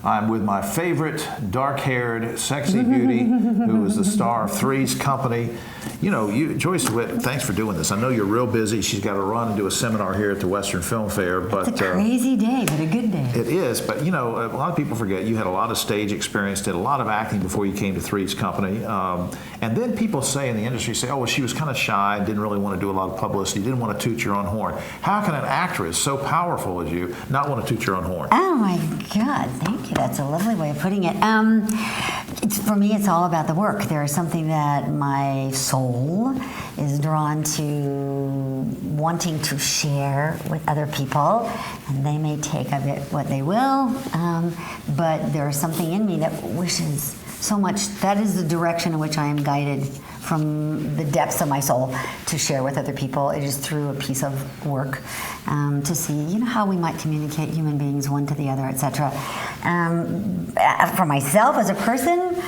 I'm with my favorite dark-haired, sexy beauty who is the star of Three's Company. You know, Joyce DeWitt, thanks for doing this. I know you're real busy. She's got to run and do a seminar here at the Western Film Fair. But it's a crazy day, but a good day. It is, but you know, a lot of people forget you had a lot of stage experience, did a lot of acting before you came to Three's Company. And then people say in the industry, oh, well, she was kind of shy, didn't really want to do a lot of publicity, didn't want to toot your own horn. How can an actress so powerful as you not want to toot your own horn? Oh my God, thank you. That's a lovely way of putting it. For me, it's all about the work. There is something that my soul is drawn to wanting to share with other people, and they may take of it what they will, but there is something in me that wishes so much. That is the direction in which I am guided from the depths of my soul to share with other people. It is through a piece of work to see, you know, how we might communicate human beings one to the other, etc. For myself as a person,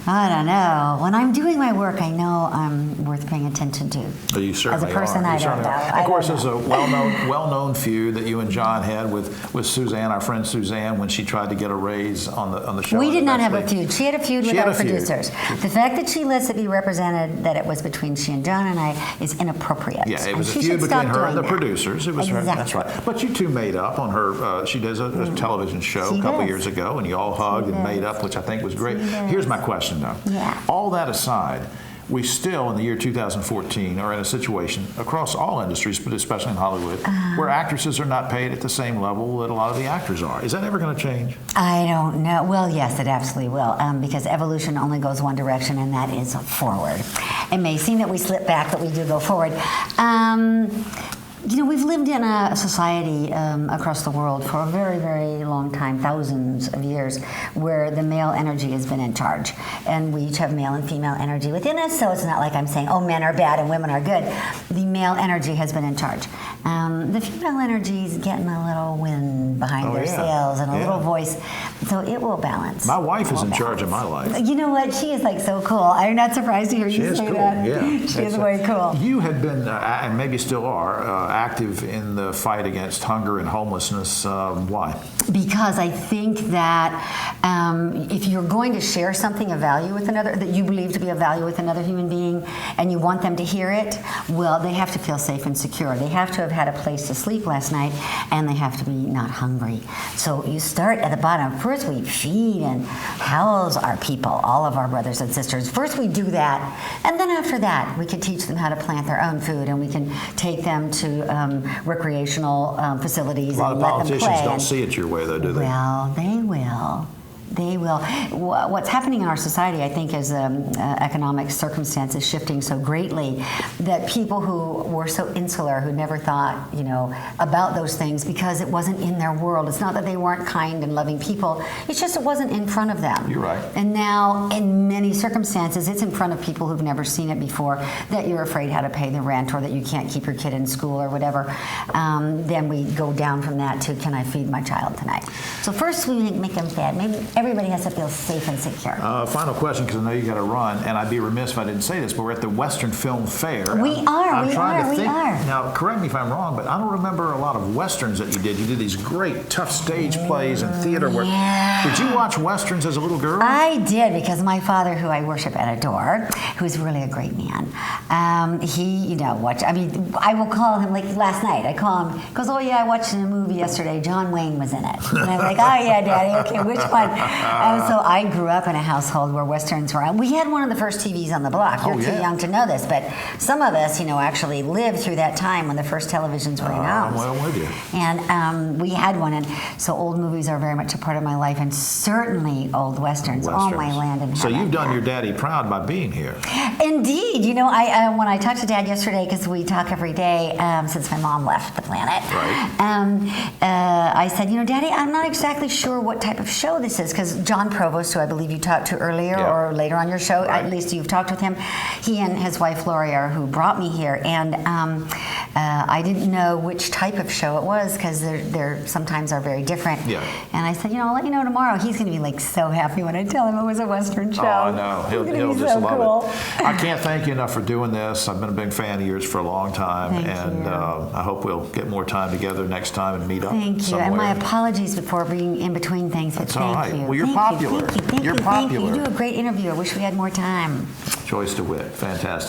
I don't know. When I'm doing my work, I know I'm worth paying attention to. Oh, you certainly as a person, are. I don't know. Of course, there's a well-known feud that you and John had with Suzanne, our friend Suzanne, when she tried to get a raise on the show. We did not have a feud. She had a feud with our producers. The fact that she lets it be represented that it was between she and John and I is inappropriate. Yeah, it was a feud between her and the producers. It was her. That's right. But you two made up on her. She does a television show a couple years ago, and you all hugged and made up, which I think was great. Here's my question, though. Yeah. All that aside, we still, in the year 2014, are in a situation across all industries, but especially in Hollywood, where actresses are not paid at the same level that a lot of the actors are. Is that ever going to change? I don't know. Well, yes, it absolutely will, because evolution only goes one direction, and that is forward. It may seem that we slip back, but we do go forward. You know, we've lived in a society across the world for a very, very long time, thousands of years, where the male energy has been in charge. And we each have male and female energy within us, so it's not like I'm saying, oh, men are bad and women are good. The male energy has been in charge. The female energy is getting a little wind behind their sails and a little voice, so it will balance. My wife is in charge of my life. You know what? She is like so cool. I'm not surprised to hear you say that. Yeah. She is very cool. You had been, and maybe still are, active in the fight against hunger and homelessness. Why? Because I think that if you're going to share something of value with another, that you believe to be of value with another human being, and you want them to hear it, well, they have to feel safe and secure. They have to have had a place to sleep last night, and they have to be not hungry. So you start at the bottom. First, we feed and house our people, all of our brothers and sisters. First, we do that, and then after that, we can teach them how to plant their own food, and we can take them to recreational facilities and let them play. A lot of politicians don't see it your way, though, do they? Well, they will. They will. What's happening in our society, I think, is economic circumstances shifting so greatly that people who were so insular, who never thought, you know, about those things because it wasn't in their world. It's not that they weren't kind and loving people. It's just it wasn't in front of them. You're right. And now, in many circumstances, it's in front of people who've never seen it before, that you're afraid how to pay the rent or that you can't keep your kid in school or whatever. Then we go down from that to, can I feed my child tonight? So first we make them fed. Maybe everybody has to feel safe and secure. Final question, because I know you got to run, and I'd be remiss if I didn't say this, but we're at the Western Film Fair. We are. Now, correct me if I'm wrong, but I don't remember a lot of Westerns that you did. You did these great, tough stage plays and theater work. Yeah. Did you watch Westerns as a little girl? I did, because my father, who I worship and adore, who's really a great man, he, you know, I will call him, like last night, I call him, he goes, oh yeah, I watched a movie yesterday, John Wayne was in it. And I'm like, oh yeah, Daddy, okay, which one? So I grew up in a household where Westerns were on. We had one of the first TVs on the block. You're too young to know this, but some of us, you know, actually lived through that time when the first televisions were in house. Well, with you. And we had one, and so old movies are very much a part of my life, and certainly old Westerns. Oh, my land and heaven. So you've done your daddy proud by being here. Indeed. You know, when I talked to Dad yesterday, because we talk every day since my mom left the planet, I said, you know, Daddy, I'm not exactly sure what type of show this is, because John Provost, who I believe you talked to earlier or later on your show, at least you've talked with him, he and his wife Lori are who brought me here, and I didn't know which type of show it was because they're sometimes are very different. Yeah. And I said, I'll let you know tomorrow. He's going to be like so happy when I tell him it was a Western show. Oh, I know. He'll be just so love cool. it. I can't thank you enough for doing this. I've been a big fan of yours for a long time, Thank and you. I hope we'll get more time together next time and meet up. Thank you. somewhere. And my apologies before being in between things, but That's all thank right. you. Well, you're Thank popular. You, thank you, thank You're you, thank you. popular. You do a great interview. I wish we had more time. Joyce DeWitt, fantastic.